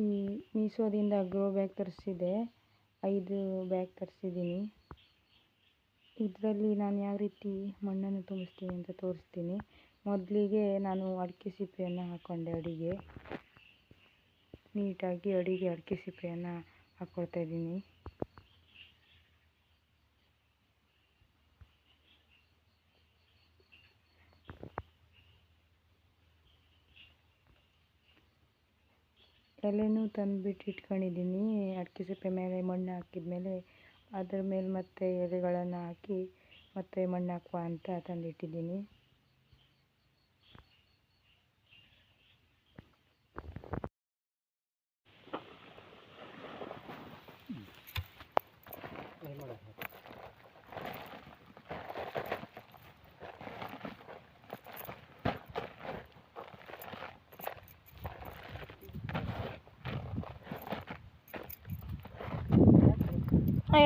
ಈ ಮೀಶೋದಿಂದ grow bag ತರಿಸಿದೆ, 5 bag ತರಿಸಿದ್ದೀನಿ. ಇದರಲ್ಲಿ ನಾನು ಯಾವ ರೀತಿ ಮಣ್ಣನ್ನು ತುಂಬಿಸ್ತೀನಿ ಅಂತ ತೋರಿಸ್ತೀನಿ. ಮೊದಲಿಗೆ ನಾನು ಅಡಿಕೆ ಸಿಪ್ಪೆಯನ್ನು ಹಾಕ್ಕೊಂಡೆ ಅಡಿಗೆ ನೀಟಾಗಿ ಅಡಿಕೆ ಸಿಪ್ಪೆಯನ್ನು ಹಾಕ್ಕೊಳ್ತಾ ಇದ್ದೀನಿ. ಎಲೆನೂ ತಂದುಬಿಟ್ಟು ಇಟ್ಕೊಂಡಿದ್ದೀನಿ. ಅಡಿಕೆ ಸಿಪ್ಪೆ ಮೇಲೆ ಮಣ್ಣು ಹಾಕಿದ್ಮೇಲೆ ಅದ್ರ ಮೇಲೆ ಮತ್ತೆ ಎಲೆಗಳನ್ನು ಹಾಕಿ ಮತ್ತೆ ಮಣ್ಣು ಹಾಕುವ ಅಂತ ತಂದಿಟ್ಟಿದ್ದೀನಿ.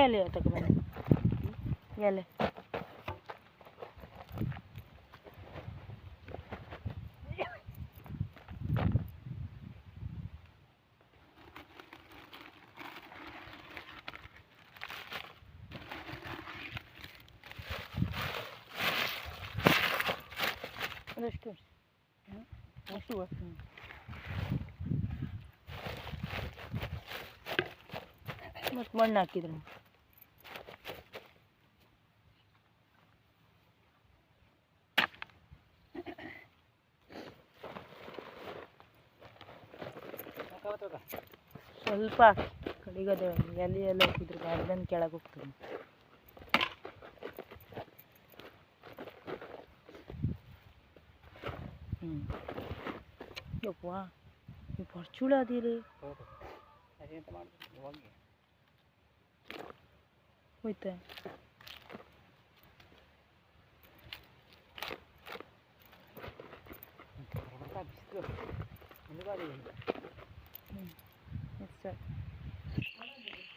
ಎಲೆ ತಗೊಂಡು ಎಲೆ ಅದಷ್ಟು ಅಷ್ಟು ಮತ್ತು ಮಣ್ಣು ಹಾಕಿದ್ರು ಸ್ವಲ್ಪ ಹಾಕಿ ಕಡಿಗದೆ ಎಲೆ ಎಲ್ಲ ಹಾಕಿದ್ರು ಅರ್ಧನ್ ಕೆಳಗೆ ಹೋಗ್ತದೆ. ಯಪ್ಪ ನೀವು ಪರ್ಚುಳ ಅದೀರಿ ಹೋಯ್ತಾ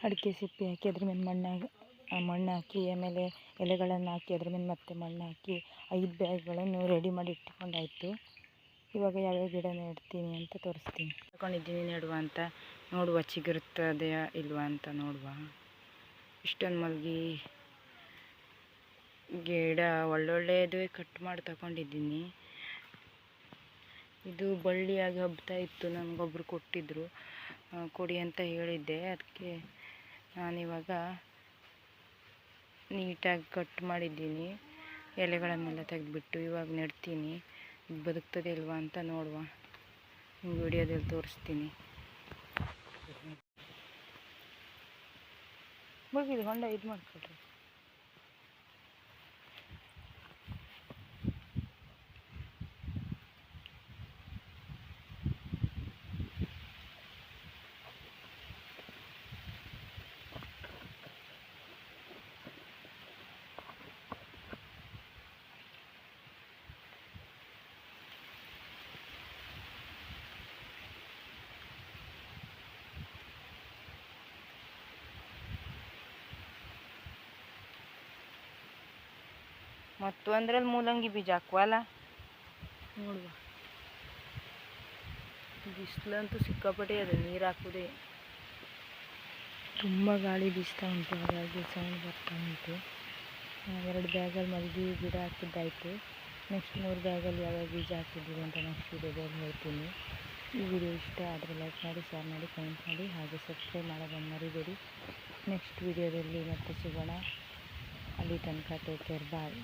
ಅಡಿಕೆ ಸಿಪ್ಪೆ ಹಾಕಿ ಅದ್ರ ಮೇಲೆ ಮಣ್ಣು ಹಾಕಿ ಆಮೇಲೆ ಎಲೆಗಳನ್ನು ಹಾಕಿ ಅದ್ರ ಮೇಲೆ ಮತ್ತೆ ಮಣ್ಣು ಹಾಕಿ 5 ಬ್ಯಾಗ್ಗಳನ್ನು ರೆಡಿ ಮಾಡಿ ಇಟ್ಕೊಂಡಾಯಿತು. ಇವಾಗ ಯಾವ್ಯಾವ ಗಿಡ ನೆಡ್ತೀನಿ ಅಂತ ತೋರಿಸ್ತೀನಿ. ತಗೊಂಡಿದ್ದೀನಿ ನೆಡುವ ಅಂತ, ನೋಡುವ ಚಿಗುರುತ್ತದೆಯಾ ಇಲ್ವಾ ಅಂತ ನೋಡುವ. ಇಷ್ಟೊಂದು ಮಲ್ಗಿ ಗಿಡ ಒಳ್ಳೊಳ್ಳೆಯದು ಕಟ್ ಮಾಡಿ ತಗೊಂಡಿದ್ದೀನಿ. ಇದು ಬಳ್ಳಿಯಾಗಿ ಹಬ್ತಾ ಇತ್ತು, ನನಗೊಬ್ಬರು ಕೊಟ್ಟಿದ್ದರು, ಕೊಡಿ ಅಂತ ಹೇಳಿದ್ದೆ. ಅದಕ್ಕೆ ನಾನಿವಾಗ ನೀಟಾಗಿ ಕಟ್ ಮಾಡಿದ್ದೀನಿ. ಎಲೆಗಳನ್ನೆಲ್ಲ ತೆಗೆದುಬಿಟ್ಟು ಇವಾಗ ನೆಡ್ತೀನಿ. ಬದುಕ್ತದೆ ಇಲ್ವಾ ಅಂತ ನೋಡುವ, ವಿಡಿಯೋದಲ್ಲಿ ತೋರಿಸ್ತೀನಿ. ಮುಗಿದು ಹೊಂಡ ಇದು ಮಾಡ್ಕೊಳ್ರಿ. ಮತ್ತು ಒಂದರಲ್ಲಿ ಮೂಲಂಗಿ ಬೀಜ ಹಾಕುವಲ್ಲ, ನೋಡುವ. ಬಿಸಿಲಂತೂ ಸಿಕ್ಕಾಪಟ್ಟೆ ಅದು, ನೀರು ಹಾಕೋದೇ. ತುಂಬ ಗಾಳಿ ಬೀಸ್ತಾ ಉಂಟು, ಹಾಗಾಗಿ ಸೌಂಡ್ ಬರ್ತಾ ಉಂಟು. 2 ಬ್ಯಾಗಲ್ಲಿ ಮಲ್ಗಿ ಗಿಡ ಹಾಕಿದ್ದಾಯಿತು. ನೆಕ್ಸ್ಟ್ 3 ಬ್ಯಾಗಲ್ಲಿ ಯಾವ್ಯಾವ ಬೀಜ ಹಾಕಿದ್ದೀವಿ ಅಂತ ನೆಕ್ಸ್ಟ್ ವಿಡಿಯೋದಲ್ಲಿ ಹೇಳ್ತೀನಿ. ಈ ವಿಡಿಯೋ ಇಷ್ಟ ಆದರೆ ಲೈಕ್ ಮಾಡಿ, ಶೇರ್ ಮಾಡಿ, ಕಮೆಂಟ್ ಮಾಡಿ, ಹಾಗೆ ಸಬ್ಸ್ಕ್ರೈಬ್ ಮಾಡೋದನ್ನು ಮರಿಬೇಡಿ. ನೆಕ್ಸ್ಟ್ ವಿಡಿಯೋದಲ್ಲಿ ಮತ್ತೆ ಸಿಗೋಣ. ಅಲ್ಲಿ ತನಕ ಟೇಕ್ ಕೇರ್, ಬಾಯ್.